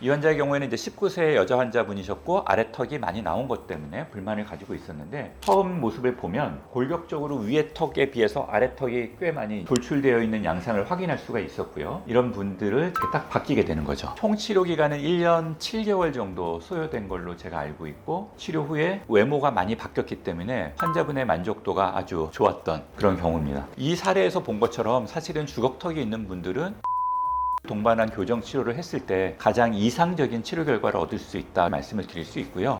이 환자의 경우에는 이제 19세 여자 환자분이셨고 아래턱이 많이 나온 것 때문에 불만을 가지고 있었는데 처음 모습을 보면 골격적으로 위에 턱에 비해서 아래턱이 꽤 많이 돌출되어 있는 양상을 확인할 수가 있었고요. 이런 분들을 이렇게 딱 바뀌게 되는 거죠. 총 치료 기간은 1년 7개월 정도 소요된 걸로 제가 알고 있고 치료 후에 외모가 많이 바뀌었기 때문에 환자분의 만족도가 아주 좋았던 그런 경우입니다. 이 사례에서 본 것처럼 사실은 주걱턱이 있는 분들은 동반한 교정 치료를 했을 때 가장 이상적인 치료 결과를 얻을 수 있다 말씀을 드릴 수 있고요.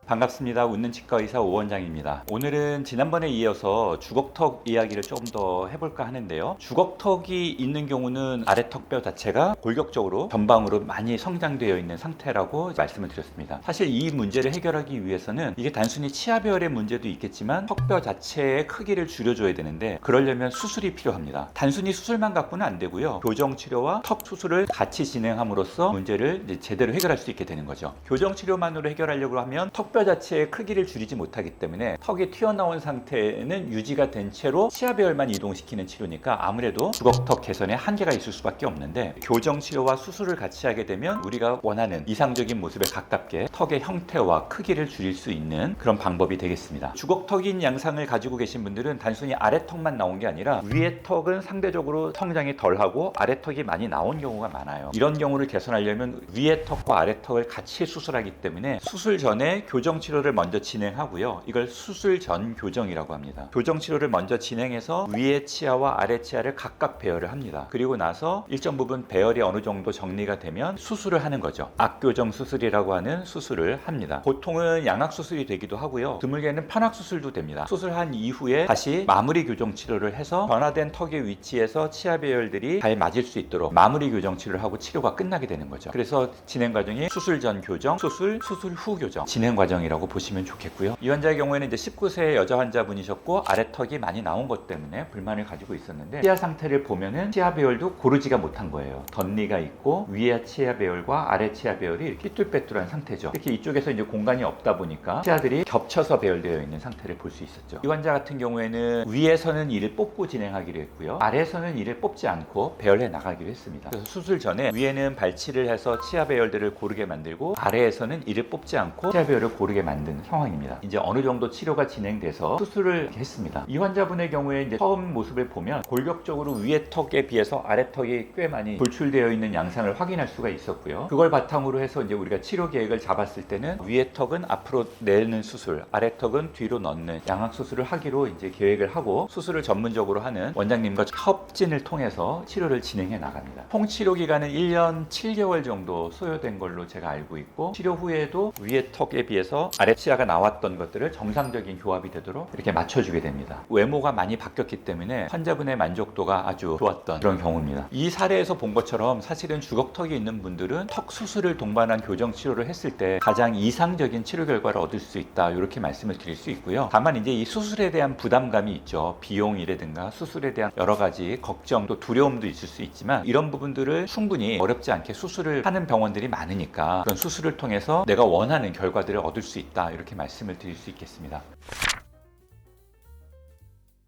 반갑습니다. 웃는 치과의사 오원장입니다. 오늘은 지난번에 이어서 주걱턱 이야기를 조금 더 해볼까 하는데요. 주걱턱이 있는 경우는 아래턱뼈 자체가 골격적으로 전방으로 많이 성장되어 있는 상태라고 말씀을 드렸습니다. 사실 이 문제를 해결하기 위해서는 이게 단순히 치아배열의 문제도 있겠지만 턱뼈 자체의 크기를 줄여줘야 되는데 그러려면 수술이 필요합니다. 단순히 수술만 갖고는 안 되고요. 교정 치료와 턱 수술을 같이 진행함으로써 문제를 이제 제대로 해결할 수 있게 되는 거죠. 교정 치료만으로 해결하려고 하면 턱뼈 자체의 크기를 줄이지 못하기 때문에 턱이 튀어나온 상태는 유지가 된 채로 치아배열만 이동시키는 치료니까 아무래도 주걱턱 개선에 한계가 있을 수밖에 없는데 교정 치료와 수술을 같이 하게 되면 우리가 원하는 이상적인 모습에 가깝게 턱의 형태와 크기를 줄일 수 있는 그런 방법이 되겠습니다. 주걱턱인 양상을 가지고 계신 분들은 단순히 아래턱만 나온 게 아니라 위의 턱은 상대적으로 성장이 덜하고 아래턱이 많이 나온 경우가 많아요. 이런 경우를 개선하려면 위의 턱과 아래턱을 같이 수술하기 때문에 수술 전에 교정 치료를 먼저 진행하고요. 이걸 수술 전 교정이라고 합니다. 교정 치료를 먼저 진행해서 위의 치아와 아래 치아를 각각 배열을 합니다. 그리고 나서 일정 부분 배열이 어느 정도 정리가 되면 수술을 하는 거죠. 악교정 수술이라고 하는 수술을 합니다. 보통은 양악 수술이 되기도 하고요. 드물게는 편악 수술도 됩니다. 수술한 이후에 다시 마무리 교정 치료를 해서 변화된 턱의 위치에서 치아 배열들이 잘 맞을 수 있도록 마무리 교정 치료를 하고 치료가 끝나게 되는 거죠. 그래서 진행 과정이 수술 전 교정, 수술 후 교정 진행 과정이라고 보시면 좋겠고요. 이 환자의 경우에는 이제 19세 여자 환자분이셨고 아래턱이 많이 나온 것 때문에 불만을 가지고 있었는데 치아 상태를 보면은 치아 배열도 고르지가 못한 거예요. 덧니가 있고 위에 치아 배열과 아래 치아 배열이 삐뚤빼뚤한 상태죠. 특히 이쪽에서 이제 공간이 없다 보니까 치아들이 겹쳐서 배열되어 있는 상태를 볼 수 있었죠. 이 환자 같은 경우에는 위에서는 이를 뽑고 진행하기로 했고요. 아래에서는 이를 뽑지 않고 배열해 나가기로 했습니다. 그래서 수술 전에 위에는 발치를 해서 치아 배열들을 고르게 만들고 아래에서는 이를 뽑지 않고 치아 배열을 고르게 만든 상황입니다. 이제 어느 정도 치료가 진행돼서 수술을 했습니다. 이 환자분의 경우에 이제 처음 모습을 보면 골격적으로 위에 턱에 비해서 아래 턱이 꽤 많이 돌출되어 있는 양상을 확인할 수가 있었고요. 그걸 바탕으로 해서 이제 우리가 치료 계획을 잡았을 때는 위에 턱은 앞으로 내는 수술, 아래 턱은 뒤로 넣는 양악 수술을 하기로 이제 계획을 하고 수술을 전문적으로 하는 원장님과 협진을 통해서 치료를 진행해 나갑니다. 총 치료 기간은 1년 7개월 정도 소요된 걸로 제가 알고 있고 치료 후에도 위에 턱에 비해서 아래 치아가 나왔던 것들을 정상적인 교합이 되도록 이렇게 맞춰주게 됩니다. 외모가 많이 바뀌었기 때문에 환자분의 만족도가 아주 좋았던 그런 경우입니다. 이 사례에서 본 것처럼 사실은 주걱턱이 있는 분들은 턱 수술을 동반한 교정 치료를 했을 때 가장 이상적인 치료 결과를 얻을 수 있다 이렇게 말씀을 드릴 수 있고요. 다만 이제 이 수술에 대한 부담감이 있죠. 비용이라든가 수술에 대한 여러 가지 걱정도 두려움도 있을 수 있지만 이런 부분들을 충분히 어렵지 않게 수술을 하는 병원들이 많으니까 그런 수술을 통해서 내가 원하는 결과들을 얻을 수 있다 이렇게 말씀을 드릴 수 있겠습니다.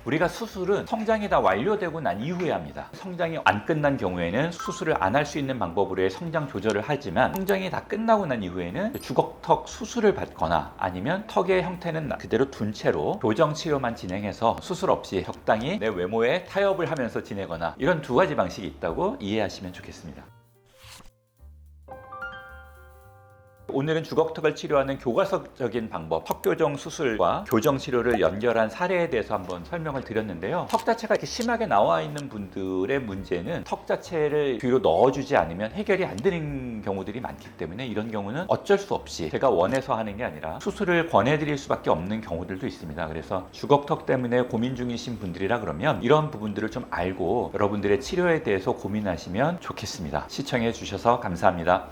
우리가 수술은 성장이 다 완료되고 난 이후에 합니다. 성장이 안 끝난 경우에는 수술을 안 할 수 있는 방법으로의 성장 조절을 하지만 성장이 다 끝나고 난 이후에는 주걱턱 수술을 받거나 아니면 턱의 형태는 그대로 둔 채로 교정 치료만 진행해서 수술 없이 적당히 내 외모에 타협을 하면서 지내거나 이런 두 가지 방식이 있다고 이해하시면 좋겠습니다. 오늘은 주걱턱을 치료하는 교과서적인 방법, 턱교정 수술과 교정 치료를 연결한 사례에 대해서 한번 설명을 드렸는데요. 턱 자체가 이렇게 심하게 나와 있는 분들의 문제는 턱 자체를 뒤로 넣어주지 않으면 해결이 안 되는 경우들이 많기 때문에 이런 경우는 어쩔 수 없이 제가 원해서 하는 게 아니라 수술을 권해드릴 수밖에 없는 경우들도 있습니다. 그래서 주걱턱 때문에 고민 중이신 분들이라 그러면 이런 부분들을 좀 알고 여러분들의 치료에 대해서 고민하시면 좋겠습니다. 시청해 주셔서 감사합니다.